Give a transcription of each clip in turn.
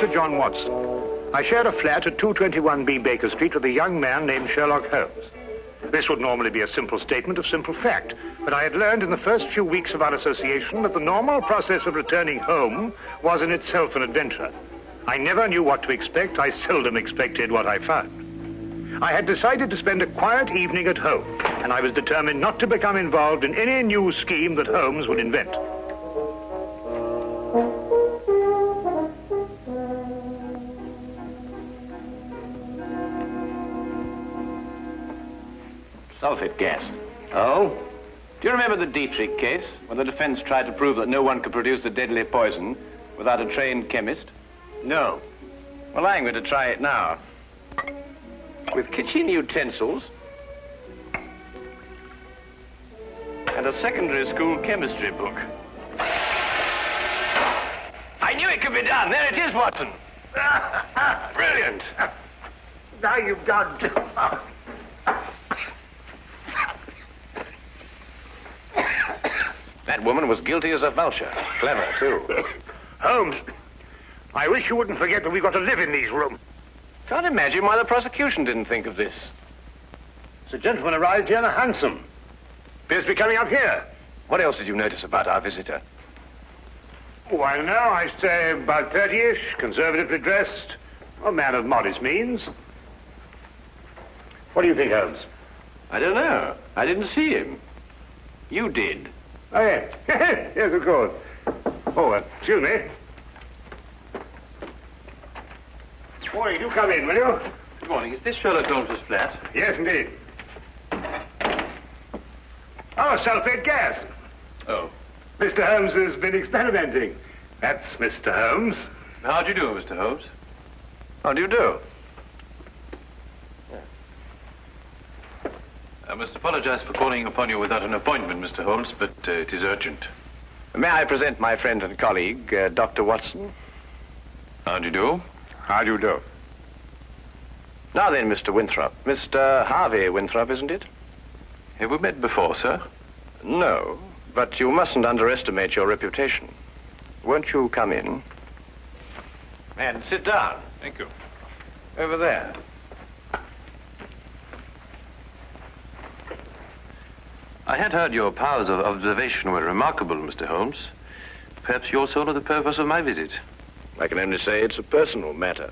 Dr. John Watson. I shared a flat at 221B Baker Street with a young man named Sherlock Holmes. This would normally be a simple statement of simple fact, but I had learned in the first few weeks of our association that the normal process of returning home was in itself an adventure. I never knew what to expect. I seldom expected what I found. I had decided to spend a quiet evening at home, and I was determined not to become involved in any new scheme that Holmes would invent. Sulfate gas. Oh? Do you remember the Dietrich case, when the defense tried to prove that no one could produce the deadly poison without a trained chemist? No. Well, I'm going to try it now. With kitchen utensils and a secondary school chemistry book. I knew it could be done. There it is, Watson. Brilliant. Now you've gone too far. That woman was guilty as a vulture. Clever, too. Holmes, I wish you wouldn't forget that we've got to live in these rooms. Can't imagine why the prosecution didn't think of this. The gentleman arrived here in a hansom. Appears to be coming up here. What else did you notice about our visitor? Oh, I don't know. I say about 30-ish, conservatively dressed. A man of modest means. What do you think, Holmes? I don't know. I didn't see him. You did. Oh, yes. Yes, of course. Oh, excuse me. Morning, do come in, will you? Good morning. Is this Sherlock Holmes' flat? Yes, indeed. Oh, sulfate gas. Oh. Mr. Holmes has been experimenting. That's Mr. Holmes. How do you do, Mr. Holmes? How do you do? I must apologize for calling upon you without an appointment, Mr. Holmes, but it is urgent. May I present my friend and colleague, Dr. Watson? How do you do? How do you do? Now then, Mr. Winthrop. Mr. Harvey Winthrop, isn't it? Have we met before, sir? No, but you mustn't underestimate your reputation. Won't you come in? And sit down. Thank you. Over there. I had heard your powers of observation were remarkable, Mr. Holmes. Perhaps you also know the purpose of my visit. I can only say it's a personal matter.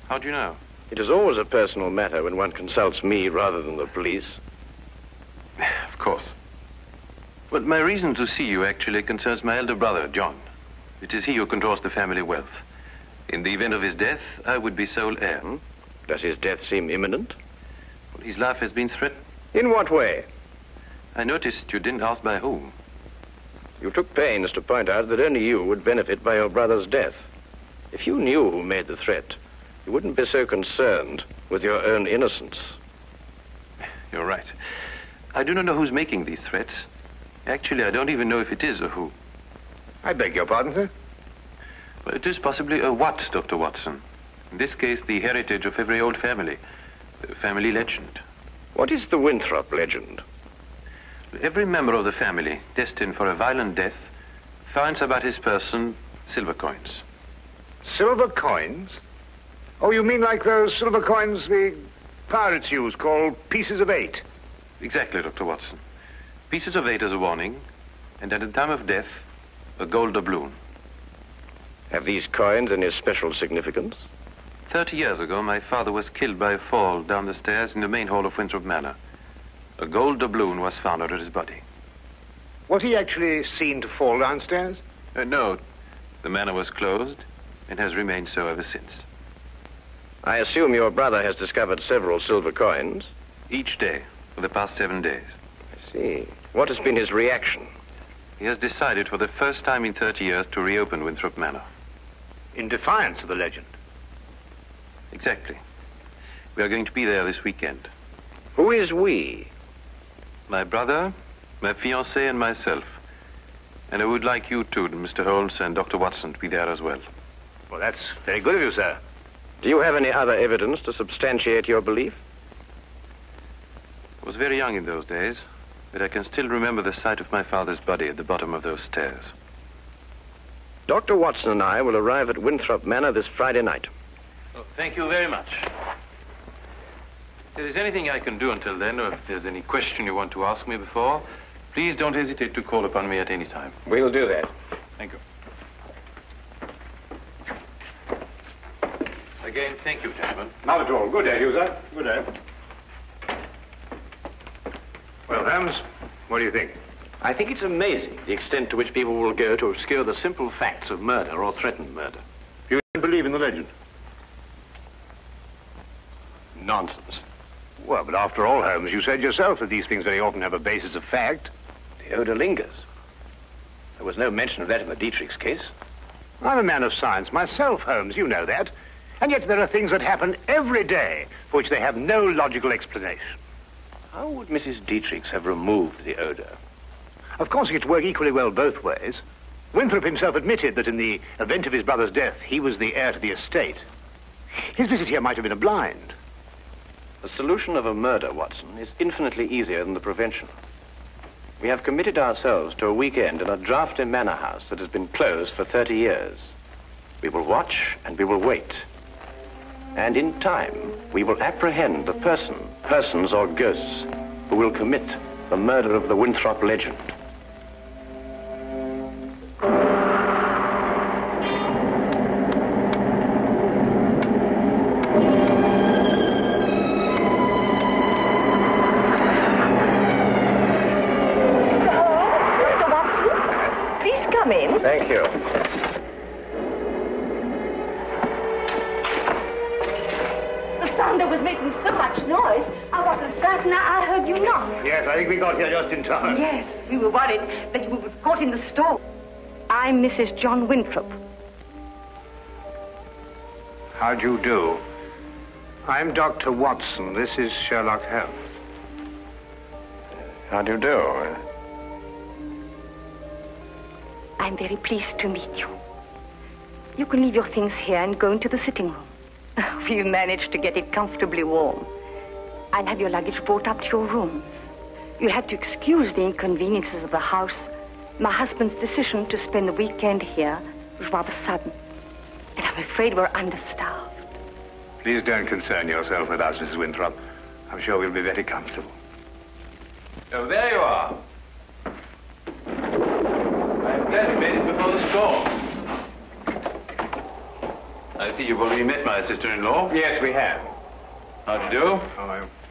How do you know? It is always a personal matter when one consults me rather than the police. Of course. But my reason to see you actually concerns my elder brother, John. It is he who controls the family wealth. In the event of his death, I would be sole heir. Does his death seem imminent? Well, his life has been threatened. In what way? I noticed you didn't ask by whom. You took pains to point out that only you would benefit by your brother's death. If you knew who made the threat, you wouldn't be so concerned with your own innocence. You're right. I do not know who's making these threats. Actually, I don't even know if it is a who. I beg your pardon, sir? Well, it is possibly a what, Dr. Watson. In this case, the heritage of every old family. The family legend. What is the Winthrop legend? Every member of the family destined for a violent death finds about his person silver coins. Silver coins? Oh, you mean like those silver coins the pirates use, called pieces of 8? Exactly, Dr. Watson. Pieces of 8 as a warning, and at the time of death, a gold doubloon. Have these coins any special significance? 30 years ago, my father was killed by a fall down the stairs in the main hall of Winthrop Manor. A gold doubloon was found under his body. Was he actually seen to fall downstairs? No. The manor was closed and has remained so ever since. I assume your brother has discovered several silver coins? Each day for the past 7 days. I see. What has been his reaction? He has decided for the first time in 30 years to reopen Winthrop Manor. In defiance of the legend? Exactly. We are going to be there this weekend. Who is we? My brother, my fiancée, and myself. And I would like you too, Mr. Holmes and Dr. Watson, to be there as well. Well, that's very good of you, sir. Do you have any other evidence to substantiate your belief? I was very young in those days, but I can still remember the sight of my father's body at the bottom of those stairs. Dr. Watson and I will arrive at Winthrop Manor this Friday night. Oh, thank you very much. If there is anything I can do until then, or if there's any question you want to ask me before, please don't hesitate to call upon me at any time. We'll do that. Thank you. Again, thank you, gentlemen. Not at all. Good day, you, sir. Good day. Well, Holmes, what do you think? I think it's amazing the extent to which people will go to obscure the simple facts of murder or threatened murder. You don't believe in the legend? Nonsense. Well, but after all, Holmes, you said yourself that these things very often have a basis of fact. The odor lingers. There was no mention of that in the Dietrich's case. I'm a man of science myself, Holmes, you know that. And yet there are things that happen every day for which they have no logical explanation. How would Mrs. Dietrich's have removed the odor? Of course, it could work equally well both ways. Winthrop himself admitted that in the event of his brother's death, he was the heir to the estate. His visit here might have been a blind. The solution of a murder, Watson, is infinitely easier than the prevention. We have committed ourselves to a weekend in a drafty manor house that has been closed for 30 years. We will watch and we will wait. And in time, we will apprehend the persons or ghosts, who will commit the murder of the Winthrop Legend. Thank you. The thunder was making so much noise, I wasn't certain I heard you knock. Yes, I think we got here just in time. Yes, we were worried that you were caught in the storm. I'm Mrs. John Winthrop. How do you do? I'm Dr. Watson. This is Sherlock Holmes. How do you do? I'm very pleased to meet you. You can leave your things here and go into the sitting room. We've managed to get it comfortably warm. I'll have your luggage brought up to your rooms. You'll have to excuse the inconveniences of the house. My husband's decision to spend the weekend here was rather sudden. And I'm afraid we're understaffed. Please don't concern yourself with us, Mrs. Winthrop. I'm sure we'll be very comfortable. Oh, there you are. I'm glad you made it before the storm. I see you've already met my sister-in-law. Yes, we have. How do you do?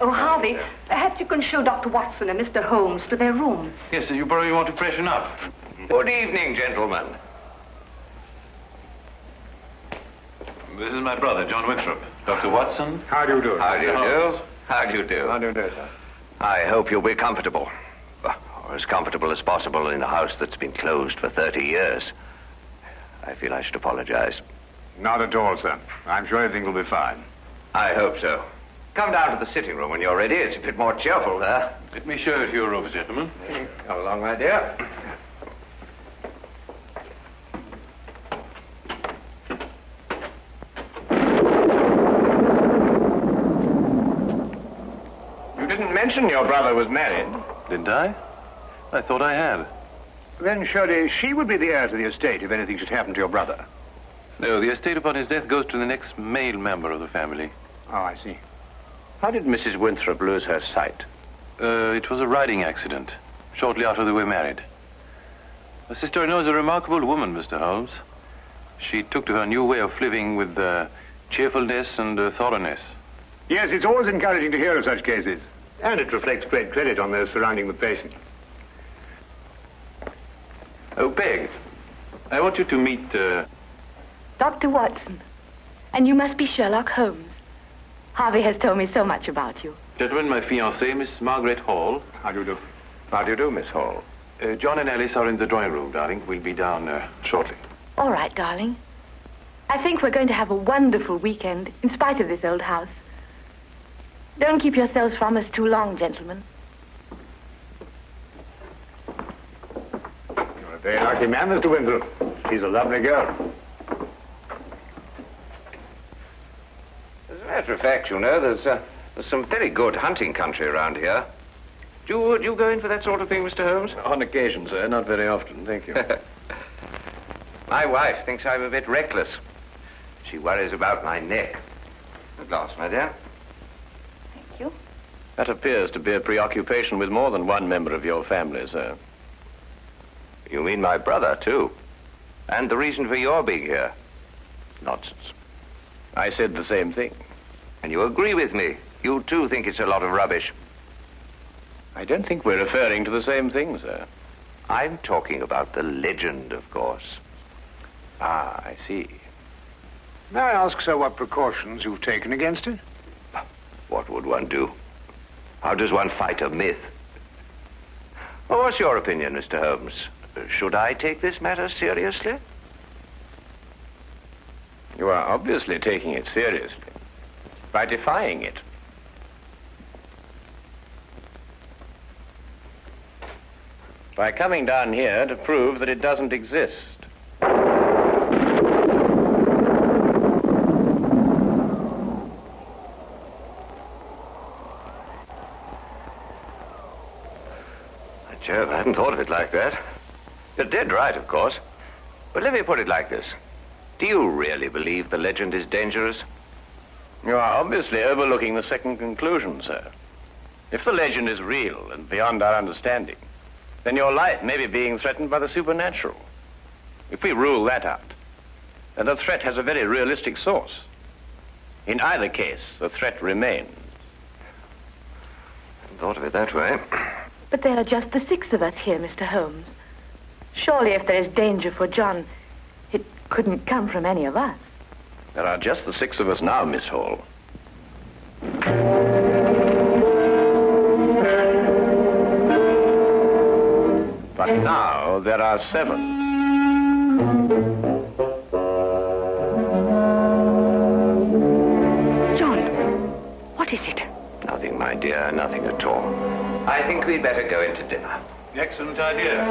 Oh, Harvey, perhaps you can show Dr. Watson and Mr. Holmes to their rooms. Yes, sir, you probably want to freshen up. Good evening, gentlemen. This is my brother, John Winthrop. Dr. Watson. How do you do? How do you do? Holmes. How do you do? How do you do, sir? I hope you'll be comfortable. Or as comfortable as possible in a house that's been closed for 30 years. I feel I should apologize. Not at all, sir. I'm sure everything will be fine. I hope so. Come down to the sitting room when you're ready. It's a bit more cheerful there. Let me show you to your rooms, gentlemen. Come along, my dear. You didn't mention your brother was married. Didn't I? I thought I had. Then surely she would be the heir to the estate if anything should happen to your brother. No, the estate upon his death goes to the next male member of the family. Oh, I see. How did Mrs. Winthrop lose her sight? It was a riding accident, shortly after they were married. My sister-in-law is a remarkable woman, Mr. Holmes. She took to her new way of living with cheerfulness and thoroughness. Yes, it's always encouraging to hear of such cases. And it reflects great credit on those surrounding the patient. Oh, Peg, I want you to meet, Dr. Watson. And you must be Sherlock Holmes. Harvey has told me so much about you. gentlemen, my fiancée, Miss Margaret Hall. How do you do? How do you do, Miss Hall? John and Alice are in the drawing room, darling. We'll be down shortly. All right, darling. I think we're going to have a wonderful weekend, in spite of this old house. Don't keep yourselves from us too long, gentlemen. You're a very lucky man, Mr. Winthrop. She's a lovely girl. As a matter of fact, you know, there's some very good hunting country around here. Do you go in for that sort of thing, Mr. Holmes? On occasion, sir. Not very often, thank you. My wife thinks I'm a bit reckless. She worries about my neck. A glass, my dear. Thank you. That appears to be a preoccupation with more than one member of your family, sir. You mean my brother, too? And the reason for your being here? Nonsense. I said the same thing. And you agree with me? You, too, think it's a lot of rubbish? I don't think we're referring to the same thing, sir. I'm talking about the legend, of course. Ah, I see. May I ask, sir, what precautions you've taken against it? What would one do? How does one fight a myth? Well, what's your opinion, Mr. Holmes? Should I take this matter seriously? You are obviously taking it seriously by defying it. By coming down here to prove that it doesn't exist. Jove, I hadn't thought of it like that. You're dead right, of course. But let me put it like this. Do you really believe the legend is dangerous? You are obviously overlooking the second conclusion, sir. If the legend is real and beyond our understanding, then your life may be being threatened by the supernatural. If we rule that out, then the threat has a very realistic source. In either case, the threat remains. I hadn't thought of it that way. But there are just the 6 of us here, Mr. Holmes. Surely if there is danger for John, it couldn't come from any of us. There are just the 6 of us now, Miss Hall. But now there are 7. John, what is it? Nothing, my dear, nothing at all. I think we'd better go into dinner. Excellent idea.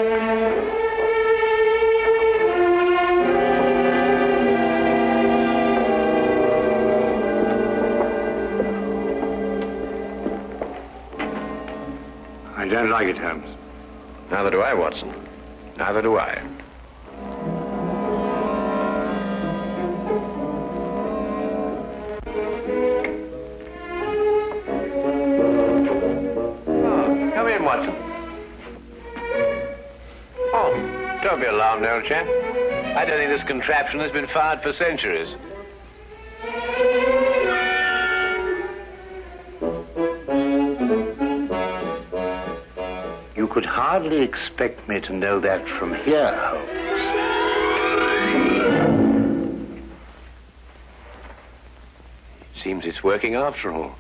I don't like it, Holmes. Neither do I, Watson. Neither do I. Oh, come in, Watson. Oh, don't be alarmed, old chap. I don't think this contraption has been fired for centuries. You could hardly expect me to know that from here, Holmes. Seems it's working after all.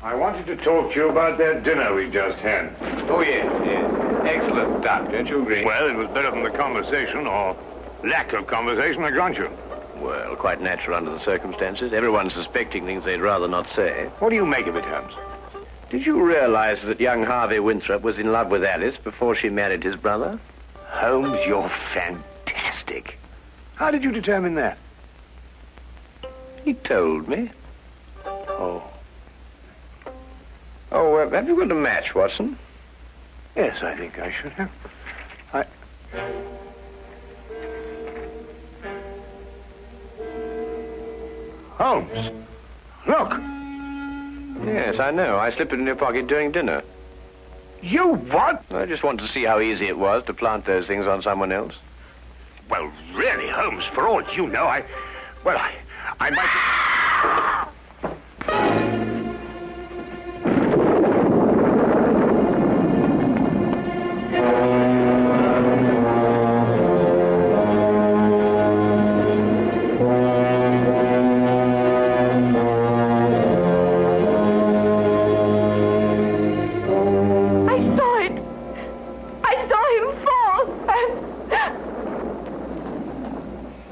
I wanted to talk to you about that dinner we just had. Oh, yes, yes. Excellent duck, don't you agree? Well, it was better than the conversation, or lack of conversation, I grant you. Well, quite natural under the circumstances. Everyone's suspecting things they'd rather not say. What do you make of it, Holmes? Did you realize that young Harvey Winthrop was in love with Alice before she married his brother? Holmes, you're fantastic. How did you determine that? He told me. Oh. Oh, have you got a match, Watson? Yes, I think I should have. Holmes, look. Yes, I know. I slipped it in your pocket during dinner. You what? I just wanted to see how easy it was to plant those things on someone else. Well, really, Holmes, for all you know, I might...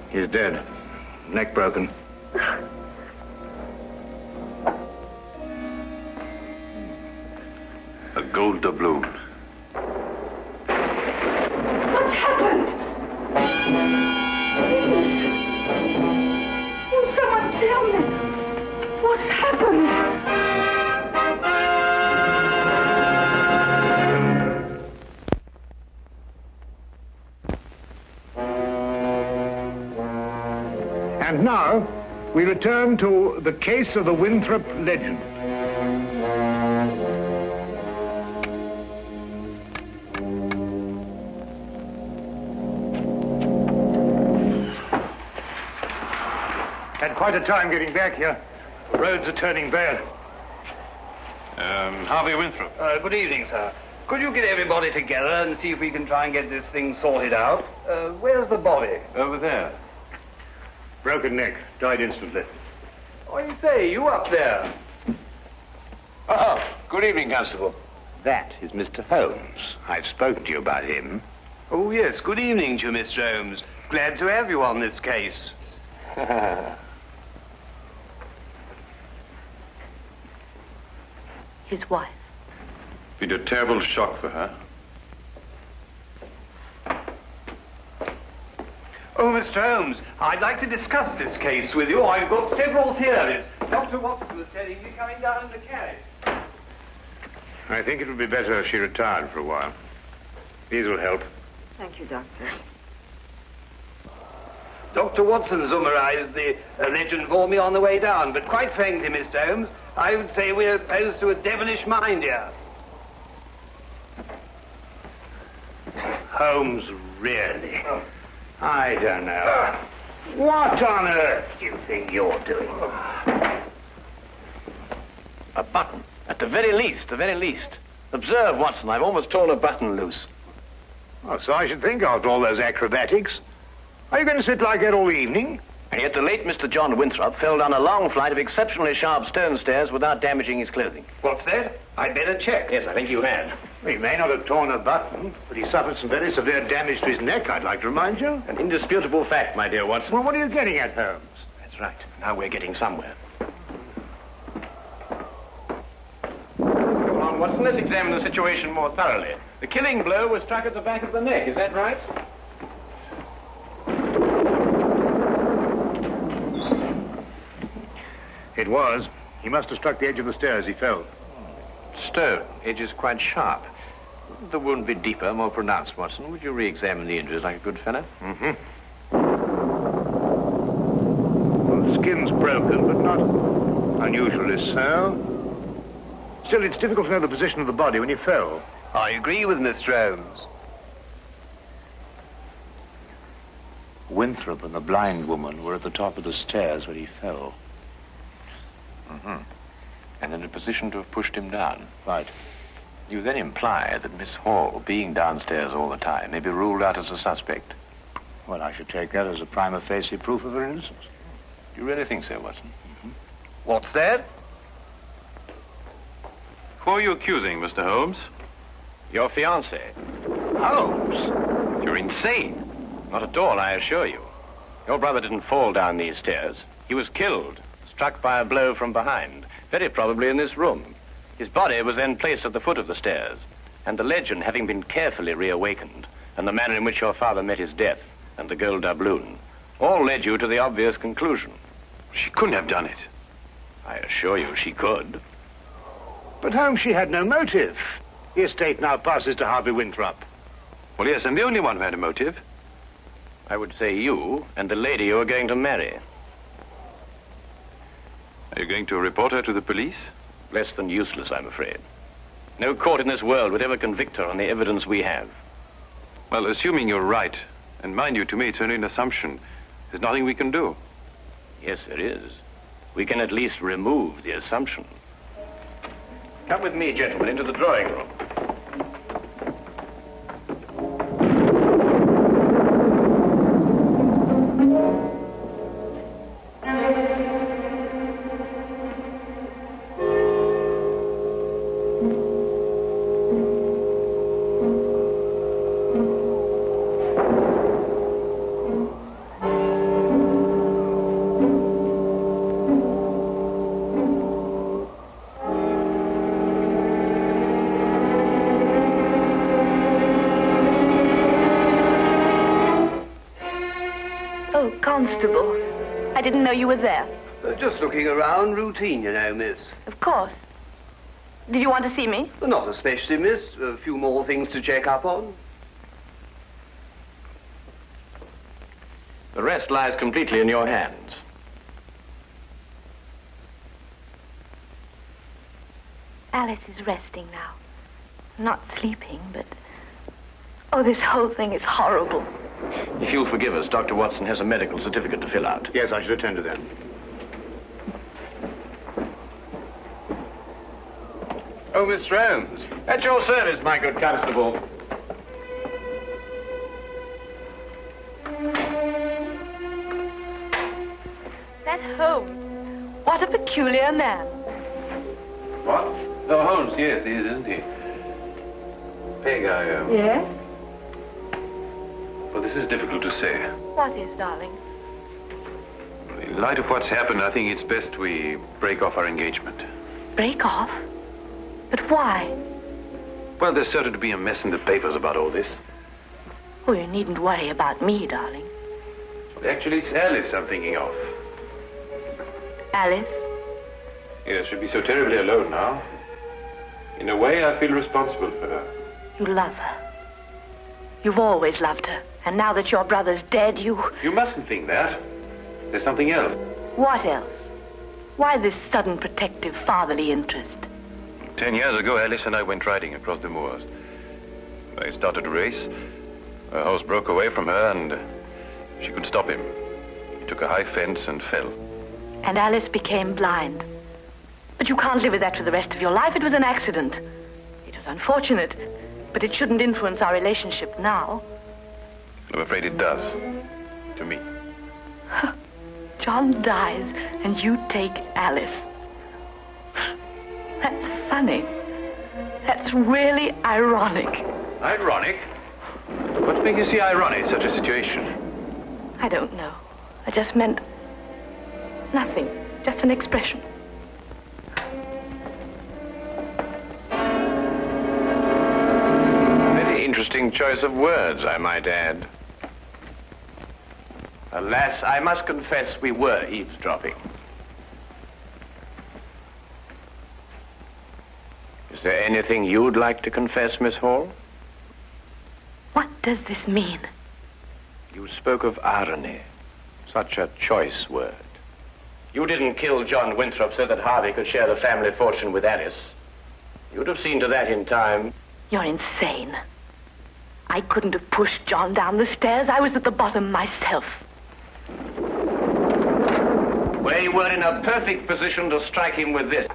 He's dead. Neck broken. A gold doubloon. What's happened? Oh, someone tell me. What's happened? And now, we return to the case of the Winthrop Legend. Had quite a time getting back here. The roads are turning bad. Harvey Winthrop. Good evening, sir. Could you get everybody together and see if we can try and get this thing sorted out? Where's the body? Over there. Broken neck. Died instantly. Oh, you say, you up there? Oh, good evening, Constable. That is Mr. Holmes. I've spoken to you about him. Oh, yes. Good evening to you, Mr. Holmes. Glad to have you on this case. His wife. Been a terrible shock for her. Oh, Mr. Holmes, I'd like to discuss this case with you. I've got several theories. Dr. Watson was telling me coming down in the carriage. I think it would be better if she retired for a while. These will help. Thank you, Doctor. Dr. Watson summarized the legend for me on the way down, but quite frankly, Mr. Holmes, I would say we're opposed to a devilish mind here. Holmes, really? I don't know. What on earth do you think you're doing? A button. At the very least, Observe, Watson, I've almost torn a button loose. Oh, so I should think after all those acrobatics. Are you going to sit like that all the evening? And yet the late Mr. John Winthrop fell down a long flight of exceptionally sharp stone stairs without damaging his clothing. What's that? I'd better check. Yes, I think you had. He may not have torn a button, but he suffered some very severe damage to his neck, I'd like to remind you. An indisputable fact, my dear Watson. Well, what are you getting at, Holmes? That's right. Now we're getting somewhere. Come on, Watson, let's examine the situation more thoroughly. The killing blow was struck at the back of the neck, is that right? It was. He must have struck the edge of the stairs. He fell. Stone. Edge is quite sharp. The wound be deeper, more pronounced, Watson. Would you re-examine the injuries like a good fellow? Well, the skin's broken, but not unusually so. Still, it's difficult to know the position of the body when he fell. I agree with Mr. Holmes. Winthrop and the blind woman were at the top of the stairs when he fell. And in a position to have pushed him down. Right. You then imply that Miss Hall, being downstairs all the time, may be ruled out as a suspect. Well, I should take that as a prima facie proof of her innocence. Do you really think so, Watson? What's that? Who are you accusing, Mr. Holmes? Your fiancé. Holmes? You're insane. Not at all, I assure you. Your brother didn't fall down these stairs. He was killed, struck by a blow from behind, very probably in this room. His body was then placed at the foot of the stairs, and the legend having been carefully reawakened, and the manner in which your father met his death, and the gold doubloon, all led you to the obvious conclusion. She couldn't have done it. I assure you she could. But Holmes, she had no motive. The estate now passes to Harvey Winthrop. Well, yes, I'm the only one who had a motive. I would say you and the lady you are going to marry. Are you going to report her to the police? Less than useless, I'm afraid. No court in this world would ever convict her on the evidence we have. Well, assuming you're right, and mind you, to me, it's only an assumption, there's nothing we can do. Yes, there is. We can at least remove the assumption. Come with me, gentlemen, into the drawing room. Constable, I didn't know you were there. Just looking around, routine, you know, miss. Of course. Did you want to see me? Not especially, miss. A few more things to check up on. The rest lies completely in your hands. Alice is resting now. Not sleeping, but... Oh, this whole thing is horrible. If you'll forgive us, Dr. Watson has a medical certificate to fill out. Yes, I should attend to that. Oh, Miss Holmes. At your service, my good constable. That Holmes. What a peculiar man. What? Oh, Holmes, yes, he is, isn't he? Peg, Yes? Well, this is difficult to say. What is, darling? In light of what's happened, I think it's best we break off our engagement. Break off? But why? Well, there's certain to be a mess in the papers about all this. Oh, you needn't worry about me, darling. Actually, it's Alice I'm thinking of. Alice? Yes, she'll be so terribly alone now. In a way, I feel responsible for her. You love her. You've always loved her. And now that your brother's dead, you... You mustn't think that. There's something else. What else? Why this sudden protective fatherly interest? 10 years ago, Alice and I went riding across the moors. I started a race. Her horse broke away from her, and she couldn't stop him. He took a high fence and fell. And Alice became blind. But you can't live with that for the rest of your life. It was an accident. It was unfortunate, but it shouldn't influence our relationship now. I'm afraid it does. To me. John dies, and you take Alice. That's funny. That's really ironic. Ironic? What makes you see irony in such a situation? I don't know. I just meant nothing. Just an expression. Very interesting choice of words, I might add. Alas, I must confess we were eavesdropping. Is there anything you'd like to confess, Miss Hall? What does this mean? You spoke of irony. Such a choice word. You didn't kill John Winthrop so that Harvey could share the family fortune with Alice. You'd have seen to that in time. You're insane. I couldn't have pushed John down the stairs. I was at the bottom myself. Well, you were in a perfect position to strike him with this.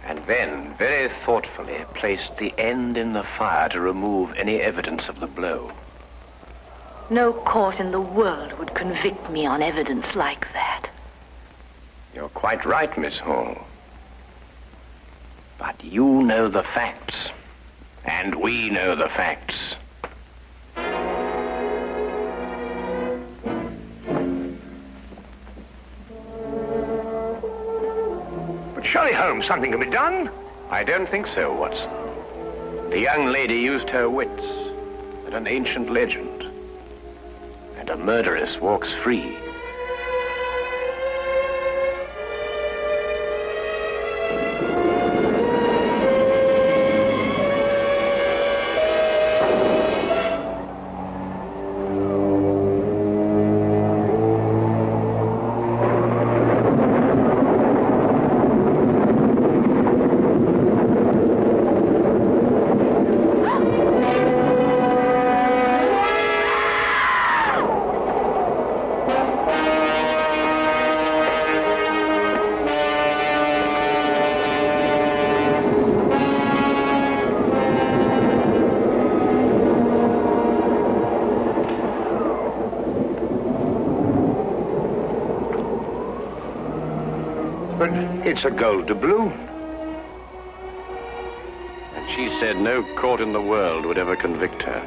And then, very thoughtfully, placed the end in the fire to remove any evidence of the blow. No court in the world would convict me on evidence like that. You're quite right, Miss Hall. But you know the facts. And we know the facts. But surely, Holmes, something can be done. I don't think so, Watson. The young lady used her wits and an ancient legend. And a murderess walks free. It's a gold doubloon. And she said no court in the world would ever convict her.